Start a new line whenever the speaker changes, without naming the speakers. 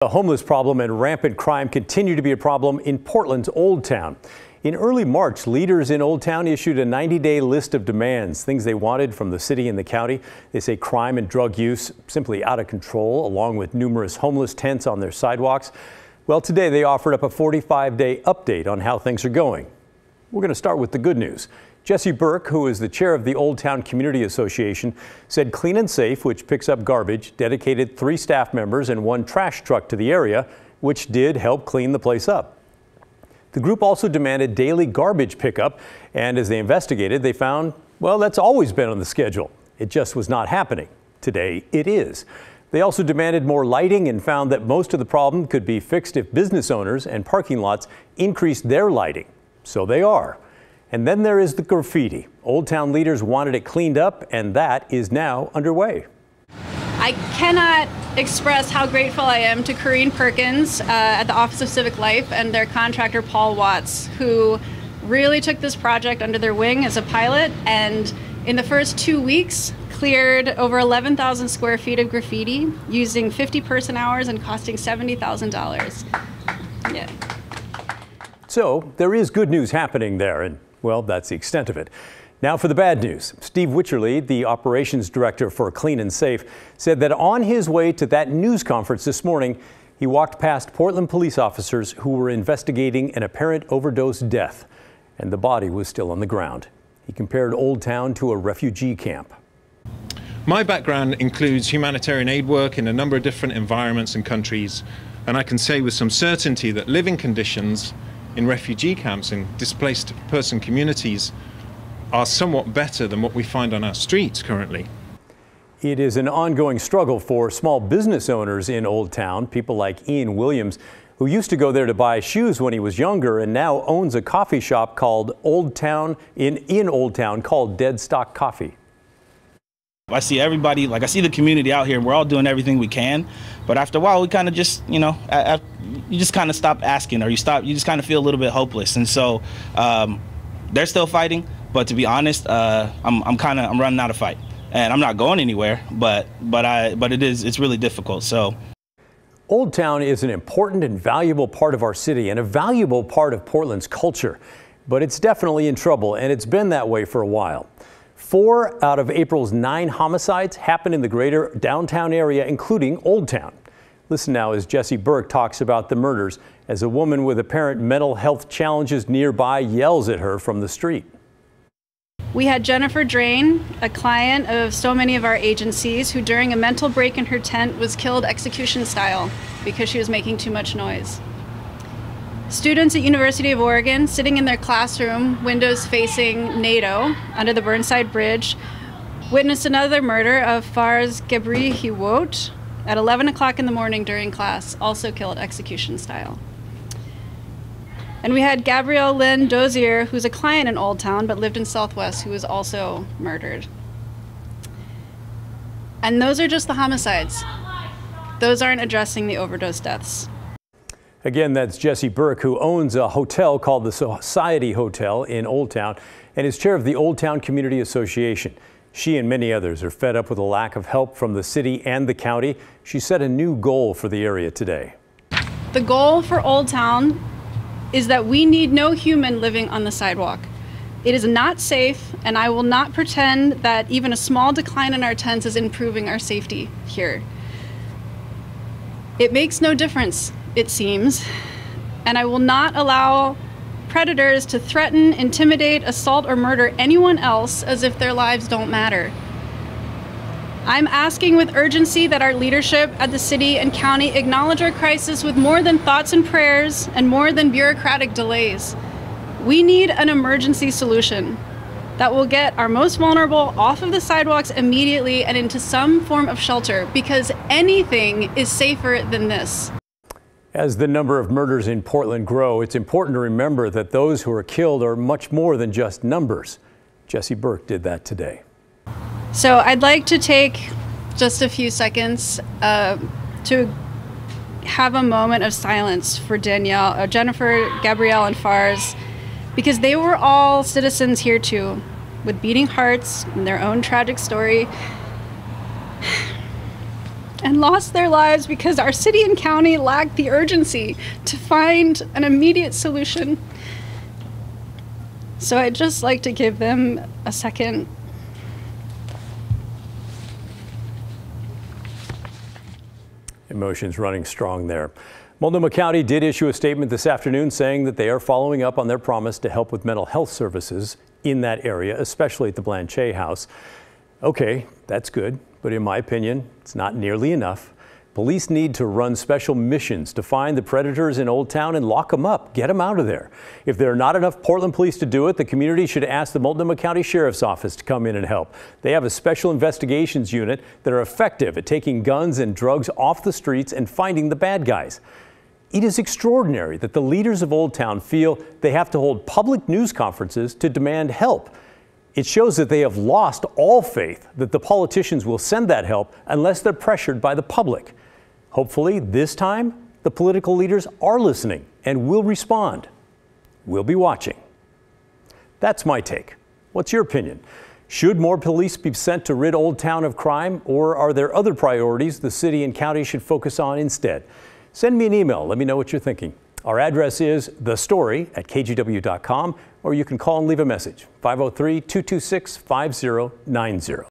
The homeless problem and rampant crime continue to be a problem in Portland's Old Town. In early March, leaders in Old Town issued a 90-day list of demands, things they wanted from the city and the county. They say crime and drug use simply out of control, along with numerous homeless tents on their sidewalks. Well, today they offered up a 45-day update on how things are going. We're going to start with the good news. Jesse Burke, who is the chair of the Old Town Community Association, said Clean and Safe, which picks up garbage, dedicated 3 staff members and 1 trash truck to the area, which did help clean the place up. The group also demanded daily garbage pickup, and as they investigated, they found, well, that's always been on the schedule. It just was not happening. Today, it is. They also demanded more lighting and found that most of the problem could be fixed if business owners and parking lots increased their lighting. So they are. And then there is the graffiti. Old Town leaders wanted it cleaned up, and that is now underway.
I cannot express how grateful I am to Corrine Perkins at the Office of Civic Life and their contractor Paul Watts, who really took this project under their wing as a pilot, and in the first 2 weeks cleared over 11,000 square feet of graffiti using 50 person hours and costing $70,000. Yeah.
So there is good news happening there, and well, that's the extent of it. Now for the bad news. Steve Witcherly, the operations director for Clean and Safe, said that on his way to that news conference this morning, he walked past Portland police officers who were investigating an apparent overdose death, and the body was still on the ground. He compared Old Town to a refugee camp.
My background includes humanitarian aid work in a number of different environments and countries, and I can say with some certainty that living conditions in refugee camps and displaced person communities are somewhat better than what we find on our streets currently.
It is an ongoing struggle for small business owners in Old Town, people like Ian Williams, who used to go there to buy shoes when he was younger and now owns a coffee shop called Old Town in Old Town called Dead Stock Coffee.
I see everybody, like I see the community out here, and we're all doing everything we can. But after a while, we kind of just, you just kind of stop asking, or you just kind of feel a little bit hopeless. And so they're still fighting. But to be honest, I'm running out of fight, and I'm not going anywhere. But it's really difficult. So
Old Town is an important and valuable part of our city and a valuable part of Portland's culture. But it's definitely in trouble, and it's been that way for a while. 4 out of April's 9 homicides happened in the greater downtown area, including Old Town. Listen now as Jesse Burke talks about the murders as a woman with apparent mental health challenges nearby yells at her from the street.
We had Jennifer Drain, a client of so many of our agencies, who during a mental break in her tent was killed execution style because she was making too much noise. Students at University of Oregon sitting in their classroom, windows facing NATO under the Burnside Bridge, witnessed another murder of Fars Gebri-Hiwot at 11 o'clock in the morning during class, also killed execution style. And we had Gabrielle Lynn Dozier, who's a client in Old Town but lived in Southwest, who was also murdered. And those are just the homicides. Those aren't addressing the overdose deaths.
Again, that's Jesse Burke, who owns a hotel called the Society Hotel in Old Town and is chair of the Old Town Community Association. She and many others are fed up with a lack of help from the city and the county. She set a new goal for the area today.
The goal for Old Town is that we need no human living on the sidewalk. It is not safe, and I will not pretend that even a small decline in our tents is improving our safety here. It makes no difference, it seems, and I will not allow predators to threaten, intimidate, assault, or murder anyone else as if their lives don't matter. I'm asking with urgency that our leadership at the city and county acknowledge our crisis with more than thoughts and prayers and more than bureaucratic delays. We need an emergency solution that will get our most vulnerable off of the sidewalks immediately and into some form of shelter, because anything is safer than this.
As the number of murders in Portland grow, it's important to remember that those who are killed are much more than just numbers. Jesse Burke did that today.
So I'd like to take just a few seconds to have a moment of silence for Danielle, Jennifer, Gabrielle, and Fars, because they were all citizens here too, with beating hearts and their own tragic story. and lost their lives because our city and county lacked the urgency to find an immediate solution. So I'd just like to give them a second.
Emotions running strong there. Multnomah County did issue a statement this afternoon saying that they are following up on their promise to help with mental health services in that area, especially at the Blanchet House. Okay, that's good, but in my opinion, it's not nearly enough. Police need to run special missions to find the predators in Old Town and lock them up, get them out of there. If there are not enough Portland police to do it, the community should ask the Multnomah County Sheriff's Office to come in and help. They have a special investigations unit that are effective at taking guns and drugs off the streets and finding the bad guys. It is extraordinary that the leaders of Old Town feel they have to hold public news conferences to demand help. It shows that they have lost all faith that the politicians will send that help unless they're pressured by the public. Hopefully, this time, the political leaders are listening and will respond. We'll be watching. That's my take. What's your opinion? Should more police be sent to rid Old Town of crime, or are there other priorities the city and county should focus on instead? Send me an email. Let me know what you're thinking. Our address is thestory@kgw.com, or you can call and leave a message, 503-226-5090.